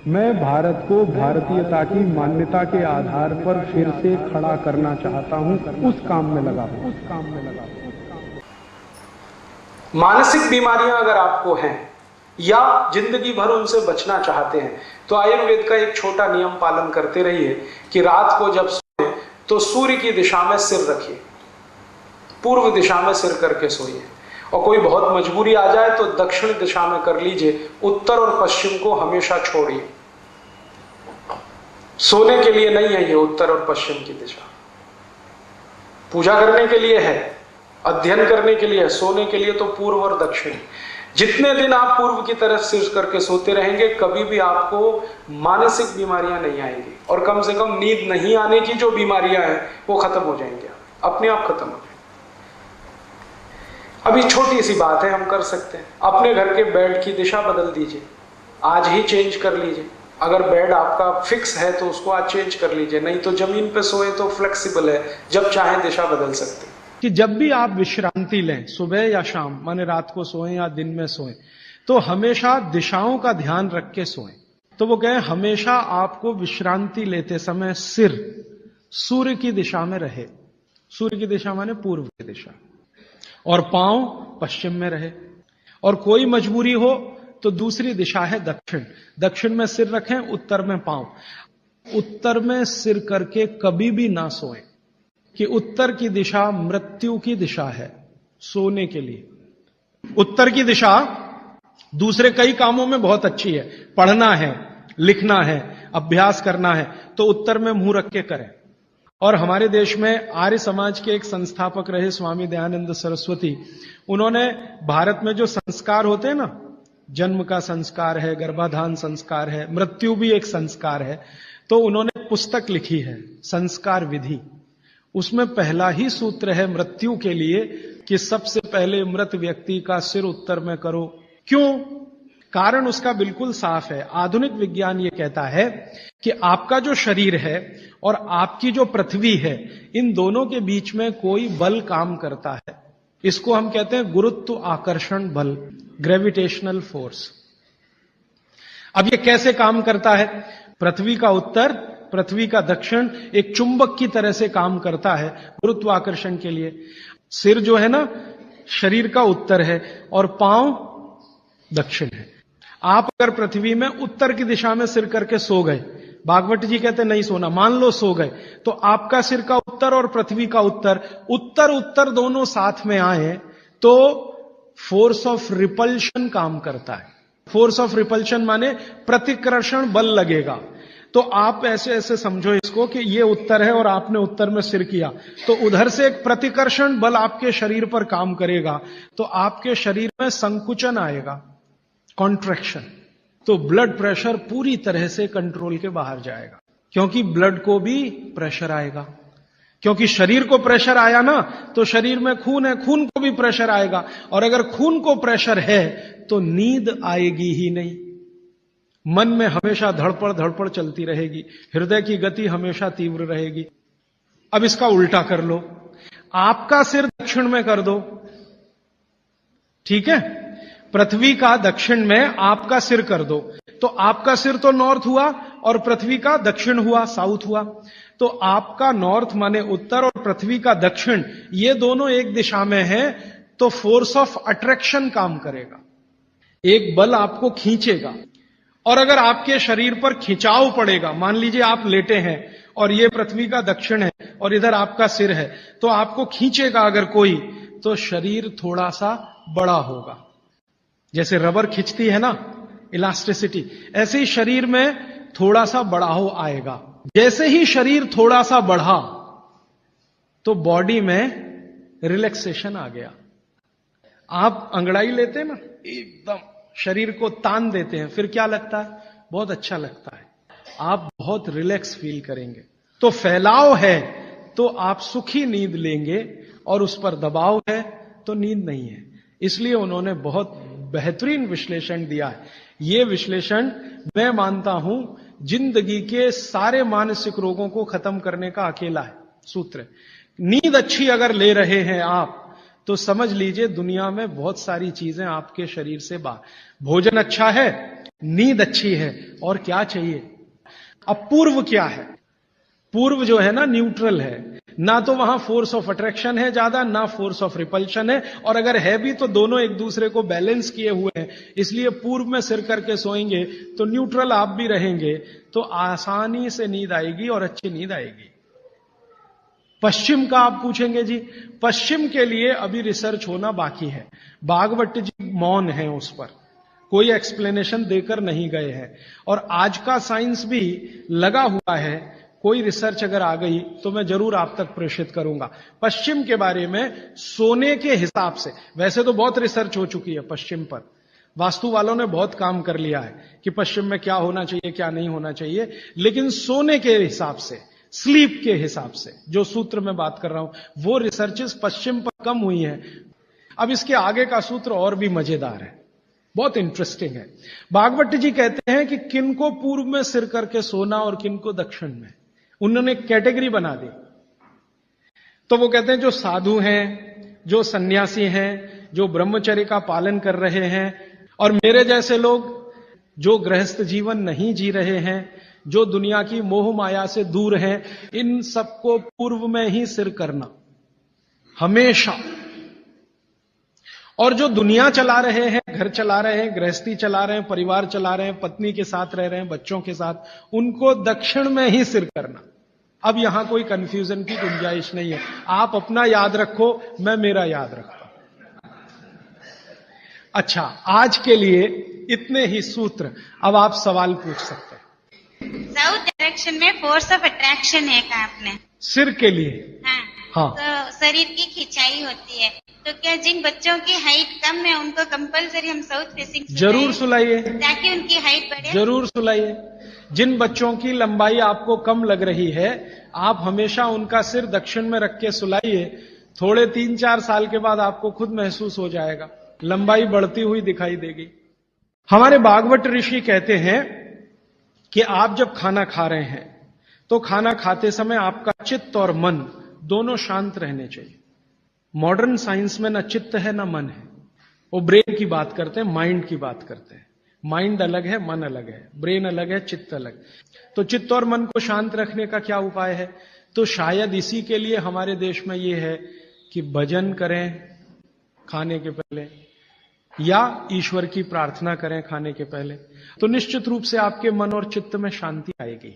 मैं भारत को भारतीयता की मान्यता के आधार पर फिर से खड़ा करना चाहता हूं, उस काम में लगा हूं। मानसिक बीमारियां अगर आपको हैं या जिंदगी भर उनसे बचना चाहते हैं तो आयुर्वेद का एक छोटा नियम पालन करते रहिए कि रात को जब सोए तो सूर्य की दिशा में सिर रखिए, पूर्व दिशा में सिर करके सोइए। और कोई बहुत मजबूरी आ जाए तो दक्षिण दिशा में कर लीजिए, उत्तर और पश्चिम को हमेशा छोड़िए। सोने के लिए नहीं है ये उत्तर और पश्चिम की दिशा, पूजा करने के लिए है, अध्ययन करने के लिए है, सोने के लिए तो पूर्व और दक्षिण। जितने दिन आप पूर्व की तरफ सिर करके सोते रहेंगे कभी भी आपको मानसिक बीमारियां नहीं आएंगी, और कम से कम नींद नहीं आने की जो बीमारियां हैं वो खत्म हो जाएंगी, अपने आप खत्म हो जाएंगी। अभी छोटी सी बात है, हम कर सकते हैं, अपने घर के बेड की दिशा बदल दीजिए, आज ही चेंज कर लीजिए। अगर बेड आपका फिक्स है तो उसको आज चेंज कर लीजिए, नहीं तो जमीन पे सोए तो फ्लेक्सिबल है, जब चाहे दिशा बदल सकते हैं। कि जब भी आप विश्रांति लें, सुबह या शाम, माने रात को सोएं या दिन में सोएं, तो हमेशा दिशाओं का ध्यान रख के सोएं। तो वो कहें हमेशा आपको विश्रांति लेते समय सिर सूर्य की दिशा में रहे, सूर्य की दिशा माने पूर्व की दिशा, और पांव पश्चिम में रहे। और कोई मजबूरी हो तो दूसरी दिशा है दक्षिण, दक्षिण में सिर रखें, उत्तर में पांव। उत्तर में सिर करके कभी भी ना सोएं, कि उत्तर की दिशा मृत्यु की दिशा है सोने के लिए। उत्तर की दिशा दूसरे कई कामों में बहुत अच्छी है, पढ़ना है, लिखना है, अभ्यास करना है, तो उत्तर में मुंह रख के करें। और हमारे देश में आर्य समाज के एक संस्थापक रहे स्वामी दयानंद सरस्वती, उन्होंने भारत में जो संस्कार होते हैं ना, जन्म का संस्कार है, गर्भाधान संस्कार है, मृत्यु भी एक संस्कार है, तो उन्होंने पुस्तक लिखी है संस्कार विधि। उसमें पहला ही सूत्र है मृत्यु के लिए कि सबसे पहले मृत व्यक्ति का सिर उत्तर में करो। क्यों? कारण उसका बिल्कुल साफ है। आधुनिक विज्ञान ये कहता है कि आपका जो शरीर है और आपकी जो पृथ्वी है, इन दोनों के बीच में कोई बल काम करता है। इसको हम कहते हैं गुरुत्व आकर्षण बल, ग्रेविटेशनल फोर्स। अब ये कैसे काम करता है? पृथ्वी का उत्तर, पृथ्वी का दक्षिण एक चुंबक की तरह से काम करता है गुरुत्वाकर्षण के लिए। सिर जो है ना, शरीर का उत्तर है और पांव दक्षिण है। आप अगर पृथ्वी में उत्तर की दिशा में सिर करके सो गए, भागवत जी कहते नहीं सोना, मान लो सो गए, तो आपका सिर का उत्तर और पृथ्वी का उत्तर, उत्तर उत्तर दोनों साथ में आए तो फोर्स ऑफ रिपल्शन काम करता है। फोर्स ऑफ रिपल्शन माने प्रतिकर्षण बल लगेगा। तो आप ऐसे ऐसे समझो इसको कि ये उत्तर है और आपने उत्तर में सिर किया, तो उधर से एक प्रतिकर्षण बल आपके शरीर पर काम करेगा, तो आपके शरीर में संकुचन आएगा, कॉन्ट्रैक्शन। तो ब्लड प्रेशर पूरी तरह से कंट्रोल के बाहर जाएगा, क्योंकि ब्लड को भी प्रेशर आएगा। क्योंकि शरीर को प्रेशर आया ना, तो शरीर में खून है, खून को भी प्रेशर आएगा, और अगर खून को प्रेशर है तो नींद आएगी ही नहीं। मन में हमेशा धड़पड़ धड़पड़ चलती रहेगी, हृदय की गति हमेशा तीव्र रहेगी। अब इसका उल्टा कर लो, आपका सिर दक्षिण में कर दो, ठीक है? पृथ्वी का दक्षिण में आपका सिर कर दो, तो आपका सिर तो नॉर्थ हुआ और पृथ्वी का दक्षिण हुआ, साउथ हुआ। तो आपका नॉर्थ माने उत्तर और पृथ्वी का दक्षिण, ये दोनों एक दिशा में हैं, तो फोर्स ऑफ अट्रैक्शन काम करेगा, एक बल आपको खींचेगा। और अगर आपके शरीर पर खिंचाव पड़ेगा, मान लीजिए आप लेटे हैं और ये पृथ्वी का दक्षिण है और इधर आपका सिर है, तो आपको खींचेगा अगर कोई, तो शरीर थोड़ा सा बड़ा होगा। जैसे रबर खींचती है ना, इलास्टिसिटी, ऐसे ही शरीर में थोड़ा सा बढ़ाव आएगा। जैसे ही शरीर थोड़ा सा बढ़ा तो बॉडी में रिलैक्सेशन आ गया। आप अंगड़ाई लेते हैं ना, एकदम शरीर को तान देते हैं, फिर क्या लगता है? बहुत अच्छा लगता है, आप बहुत रिलैक्स फील करेंगे। तो फैलाव है तो आप सुखी नींद लेंगे, और उस पर दबाव है तो नींद नहीं है। इसलिए उन्होंने बहुत बेहतरीन विश्लेषण दिया है। यह विश्लेषण मैं मानता हूं जिंदगी के सारे मानसिक रोगों को खत्म करने का अकेला है सूत्र। नींद अच्छी अगर ले रहे हैं आप, तो समझ लीजिए दुनिया में बहुत सारी चीजें आपके शरीर से बाहर। भोजन अच्छा है, नींद अच्छी है और क्या चाहिए। अब पूर्व क्या है? पूर्व जो है ना न्यूट्रल है, ना तो वहां फोर्स ऑफ अट्रैक्शन है ज्यादा, ना फोर्स ऑफ रिपल्शन है, और अगर है भी तो दोनों एक दूसरे को बैलेंस किए हुए हैं। इसलिए पूर्व में सिर करके सोएंगे तो न्यूट्रल आप भी रहेंगे, तो आसानी से नींद आएगी और अच्छी नींद आएगी। पश्चिम का आप पूछेंगे जी, पश्चिम के लिए अभी रिसर्च होना बाकी है। भागवत जी मौन है उस पर, कोई एक्सप्लेनेशन देकर नहीं गए हैं, और आज का साइंस भी लगा हुआ है। कोई रिसर्च अगर आ गई तो मैं जरूर आप तक प्रेषित करूंगा पश्चिम के बारे में। सोने के हिसाब से वैसे तो बहुत रिसर्च हो चुकी है पश्चिम पर, वास्तु वालों ने बहुत काम कर लिया है कि पश्चिम में क्या होना चाहिए क्या नहीं होना चाहिए, लेकिन सोने के हिसाब से, स्लीप के हिसाब से जो सूत्र में बात कर रहा हूं, वो रिसर्चेस पश्चिम पर कम हुई हैं। अब इसके आगे का सूत्र और भी मजेदार है, बहुत इंटरेस्टिंग है। भागवत जी कहते हैं कि किनको पूर्व में सिर करके सोना और किनको दक्षिण में, उन्होंने कैटेगरी बना दी। तो वो कहते हैं जो साधु हैं, जो सन्यासी हैं, जो ब्रह्मचर्य का पालन कर रहे हैं, और मेरे जैसे लोग जो गृहस्थ जीवन नहीं जी रहे हैं, जो दुनिया की मोह माया से दूर हैं, इन सबको पूर्व में ही सिर करना हमेशा। और जो दुनिया चला रहे हैं, घर चला रहे हैं, गृहस्थी चला रहे हैं, परिवार चला रहे हैं, पत्नी के साथ रह रहे हैं, बच्चों के साथ, उनको दक्षिण में ही सिर करना। अब यहां कोई कंफ्यूजन की गुंजाइश नहीं है। आप अपना याद रखो, मैं मेरा याद रखता हूं। अच्छा, आज के लिए इतने ही सूत्र। अब आप सवाल पूछ सकते हैं। साउथ डायरेक्शन में फोर्स ऑफ अट्रैक्शन है कहा आपने? सिर के लिए? हाँ। तो शरीर की खिंचाई होती है, तो क्या जिन बच्चों की हाइट कम है उनको कंपलसरी हम साउथ फेसिंग जरूर सुलाइए, ताकि उनकी हाइट बढ़े? जरूर सुलाइए। जिन बच्चों की लंबाई आपको कम लग रही है, आप हमेशा उनका सिर दक्षिण में रख के सुलाइए। थोड़े 3-4 साल के बाद आपको खुद महसूस हो जाएगा, लंबाई बढ़ती हुई दिखाई देगी। हमारे भागवत ऋषि कहते हैं कि आप जब खाना खा रहे हैं तो खाना खाते समय आपका चित्त और मन दोनों शांत रहने चाहिए। मॉडर्न साइंस में ना चित्त है ना मन है, वो ब्रेन की बात करते हैं, माइंड की बात करते हैं। माइंड अलग है, मन अलग है, ब्रेन अलग है, चित्त अलग। तो चित्त और मन को शांत रखने का क्या उपाय है? तो शायद इसी के लिए हमारे देश में ये है कि भजन करें खाने के पहले, या ईश्वर की प्रार्थना करें खाने के पहले, तो निश्चित रूप से आपके मन और चित्त में शांति आएगी।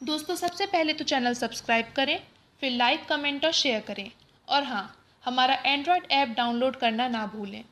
दोस्तों, सबसे पहले तो चैनल सब्सक्राइब करें, फिर लाइक, कमेंट और शेयर करें, और हाँ, हमारा एंड्रॉयड ऐप डाउनलोड करना ना भूलें।